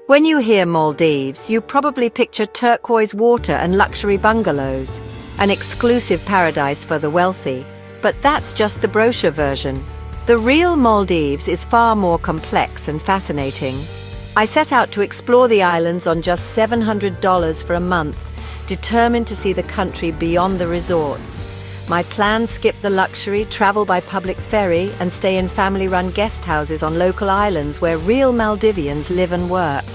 When you hear Maldives, you probably picture turquoise water and luxury bungalows, an exclusive paradise for the wealthy. But that's just the brochure version. The real Maldives is far more complex and fascinating. I set out to explore the islands on just $700 for a month, determined to see the country beyond the resorts. My plan skipped the luxury, travel by public ferry, and stay in family-run guest houses on local islands where real Maldivians live and work.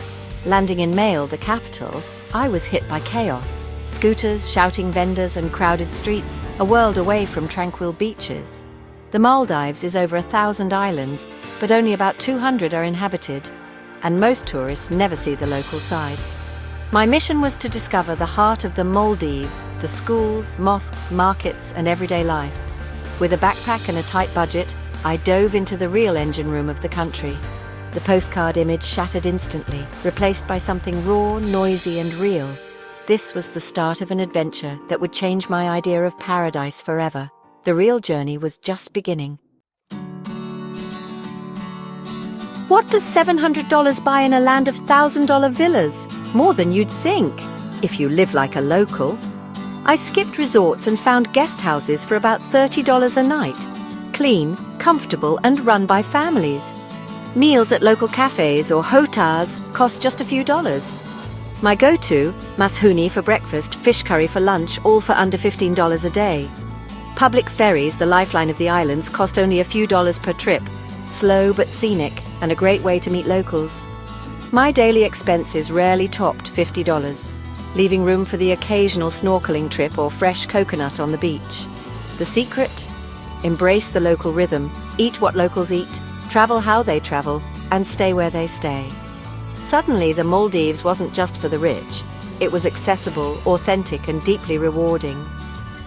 Landing in Male, the capital, I was hit by chaos. Scooters, shouting vendors, and crowded streets, a world away from tranquil beaches. The Maldives is over 1,000 islands, but only about 200 are inhabited, and most tourists never see the local side. My mission was to discover the heart of the Maldives, the schools, mosques, markets, and everyday life. With a backpack and a tight budget, I dove into the real engine room of the country. The postcard image shattered instantly, replaced by something raw, noisy, and real. This was the start of an adventure that would change my idea of paradise forever. The real journey was just beginning. What does $700 buy in a land of $1,000 villas? More than you'd think, if you live like a local. I skipped resorts and found guest houses for about $30 a night. Clean, comfortable, and run by families. Meals at local cafes or hotels cost just a few dollars. My go-to, mashuni for breakfast, fish curry for lunch, all for under $15 a day. Public ferries, the lifeline of the islands, cost only a few dollars per trip. Slow but scenic, and a great way to meet locals. My daily expenses rarely topped $50, leaving room for the occasional snorkeling trip or fresh coconut on the beach. The secret? Embrace the local rhythm, eat what locals eat, travel how they travel, and stay where they stay. Suddenly, the Maldives wasn't just for the rich. It was accessible, authentic, and deeply rewarding.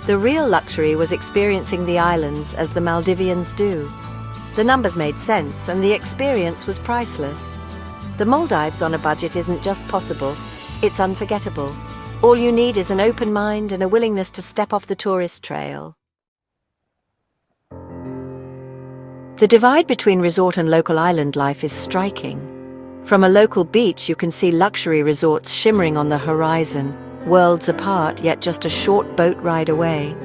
The real luxury was experiencing the islands as the Maldivians do. The numbers made sense, and the experience was priceless. The Maldives on a budget isn't just possible, it's unforgettable. All you need is an open mind and a willingness to step off the tourist trail. The divide between resort and local island life is striking. From a local beach, you can see luxury resorts shimmering on the horizon, worlds apart, yet just a short boat ride away.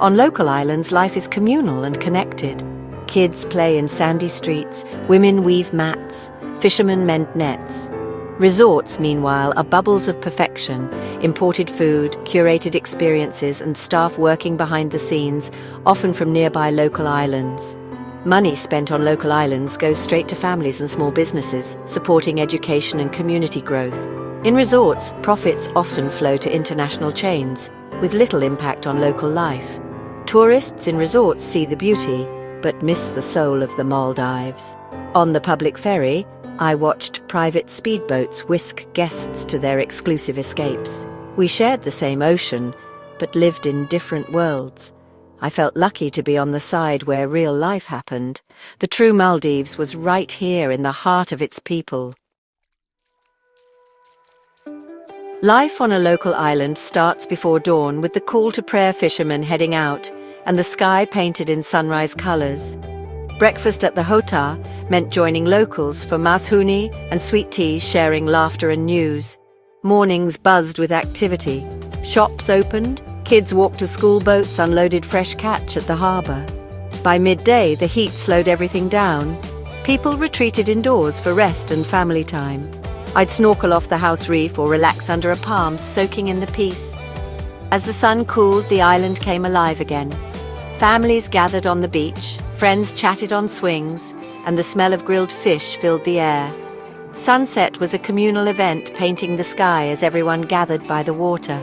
On local islands, life is communal and connected. Kids play in sandy streets, women weave mats, fishermen mend nets. Resorts, meanwhile, are bubbles of perfection, imported food, curated experiences, and staff working behind the scenes, often from nearby local islands. Money spent on local islands goes straight to families and small businesses, supporting education and community growth. In resorts, profits often flow to international chains, with little impact on local life. Tourists in resorts see the beauty, but miss the soul of the Maldives. On the public ferry, I watched private speedboats whisk guests to their exclusive escapes. We shared the same ocean, but lived in different worlds. I felt lucky to be on the side where real life happened. The true Maldives was right here in the heart of its people. Life on a local island starts before dawn with the call to prayer fishermen heading out and the sky painted in sunrise colors. Breakfast at the hotel meant joining locals for mashuni and sweet tea, sharing laughter and news. Mornings buzzed with activity. Shops opened, kids walked to school boats, unloaded fresh catch at the harbour. By midday, the heat slowed everything down. People retreated indoors for rest and family time. I'd snorkel off the house reef or relax under a palm, soaking in the peace. As the sun cooled, the island came alive again. Families gathered on the beach, friends chatted on swings, and the smell of grilled fish filled the air. Sunset was a communal event, painting the sky as everyone gathered by the water.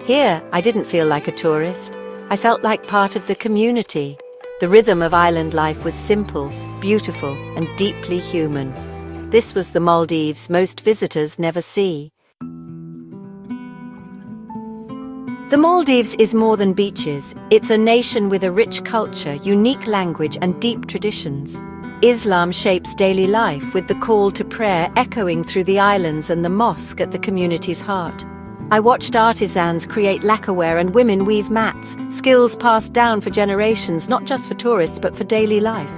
Here, I didn't feel like a tourist. I felt like part of the community. The rhythm of island life was simple, beautiful, and deeply human. This was the Maldives most visitors never see. The Maldives is more than beaches. It's a nation with a rich culture, unique language, and deep traditions. Islam shapes daily life, with the call to prayer echoing through the islands and the mosque at the community's heart. I watched artisans create lacquerware and women weave mats, skills passed down for generations, not just for tourists but for daily life.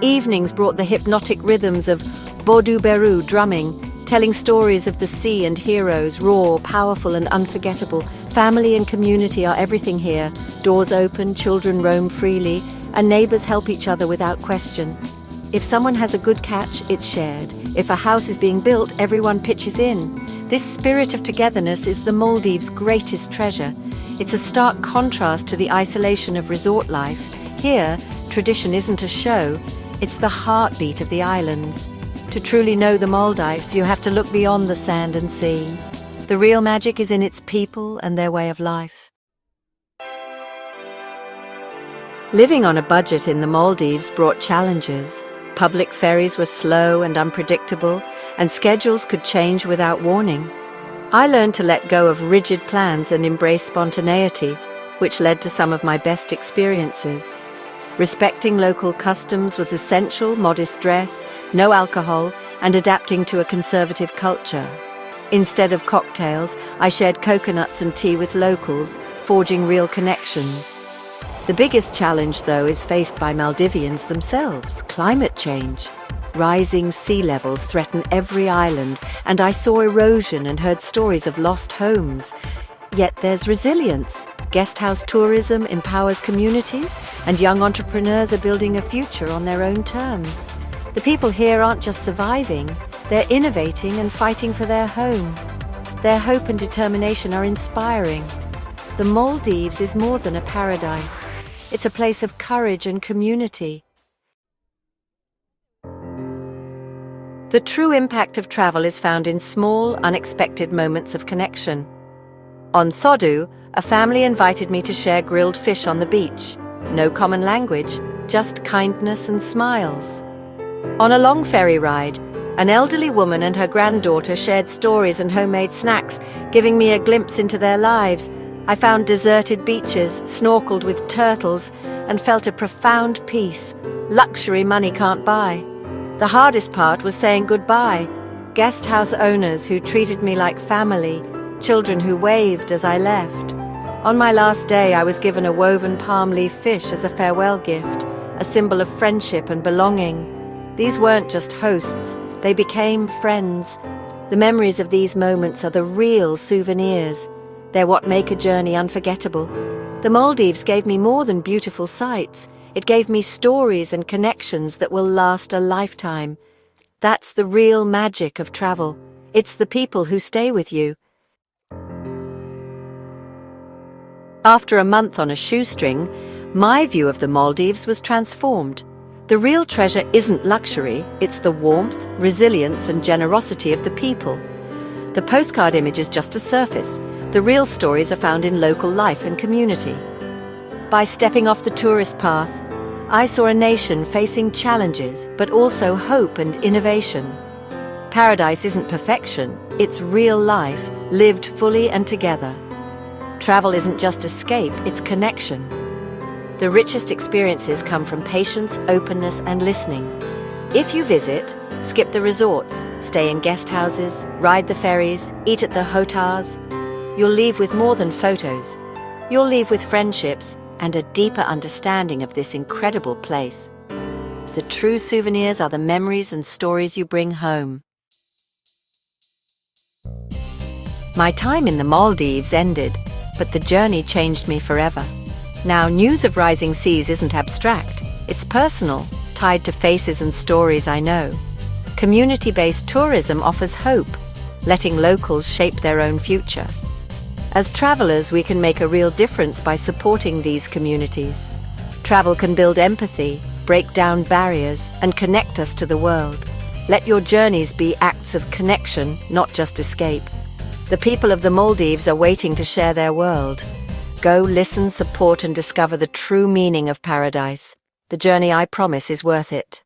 Evenings brought the hypnotic rhythms of Bodu Beru drumming, telling stories of the sea and heroes, raw, powerful and unforgettable. Family and community are everything here. Doors open, children roam freely, and neighbors help each other without question. If someone has a good catch, it's shared. If a house is being built, everyone pitches in. This spirit of togetherness is the Maldives' greatest treasure. It's a stark contrast to the isolation of resort life. Here, tradition isn't a show, it's the heartbeat of the islands. To truly know the Maldives, you have to look beyond the sand and sea. The real magic is in its people and their way of life. Living on a budget in the Maldives brought challenges. Public ferries were slow and unpredictable, and schedules could change without warning. I learned to let go of rigid plans and embrace spontaneity, which led to some of my best experiences. Respecting local customs was essential: modest dress, no alcohol, and adapting to a conservative culture. Instead of cocktails, I shared coconuts and tea with locals, forging real connections. The biggest challenge, though, is faced by Maldivians themselves: climate change. Rising sea levels threaten every island, and I saw erosion and heard stories of lost homes. Yet there's resilience. Guesthouse tourism empowers communities, and young entrepreneurs are building a future on their own terms. The people here aren't just surviving, they're innovating and fighting for their home. Their hope and determination are inspiring. The Maldives is more than a paradise. It's a place of courage and community. The true impact of travel is found in small, unexpected moments of connection. On Thodu, a family invited me to share grilled fish on the beach. No common language, just kindness and smiles. On a long ferry ride, an elderly woman and her granddaughter shared stories and homemade snacks, giving me a glimpse into their lives. I found deserted beaches, snorkeled with turtles, and felt a profound peace. Luxury money can't buy. The hardest part was saying goodbye. Guest house owners who treated me like family, children who waved as I left. On my last day, I was given a woven palm leaf fish as a farewell gift, a symbol of friendship and belonging. These weren't just hosts, they became friends. The memories of these moments are the real souvenirs. They're what make a journey unforgettable. The Maldives gave me more than beautiful sights. It gave me stories and connections that will last a lifetime. That's the real magic of travel. It's the people who stay with you. After a month on a shoestring, my view of the Maldives was transformed. The real treasure isn't luxury, it's the warmth, resilience, and generosity of the people. The postcard image is just a surface. The real stories are found in local life and community. By stepping off the tourist path, I saw a nation facing challenges, but also hope and innovation. Paradise isn't perfection, it's real life, lived fully and together. Travel isn't just escape, it's connection. The richest experiences come from patience, openness, and listening. If you visit, skip the resorts, stay in guest houses, ride the ferries, eat at the hotels, you'll leave with more than photos. You'll leave with friendships and a deeper understanding of this incredible place. The true souvenirs are the memories and stories you bring home. My time in the Maldives ended, but the journey changed me forever. Now, news of rising seas isn't abstract. It's personal, tied to faces and stories I know. Community-based tourism offers hope, letting locals shape their own future. As travelers, we can make a real difference by supporting these communities. Travel can build empathy, break down barriers, and connect us to the world. Let your journeys be acts of connection, not just escape. The people of the Maldives are waiting to share their world. Go, listen, support, and discover the true meaning of paradise. The journey, I promise, is worth it.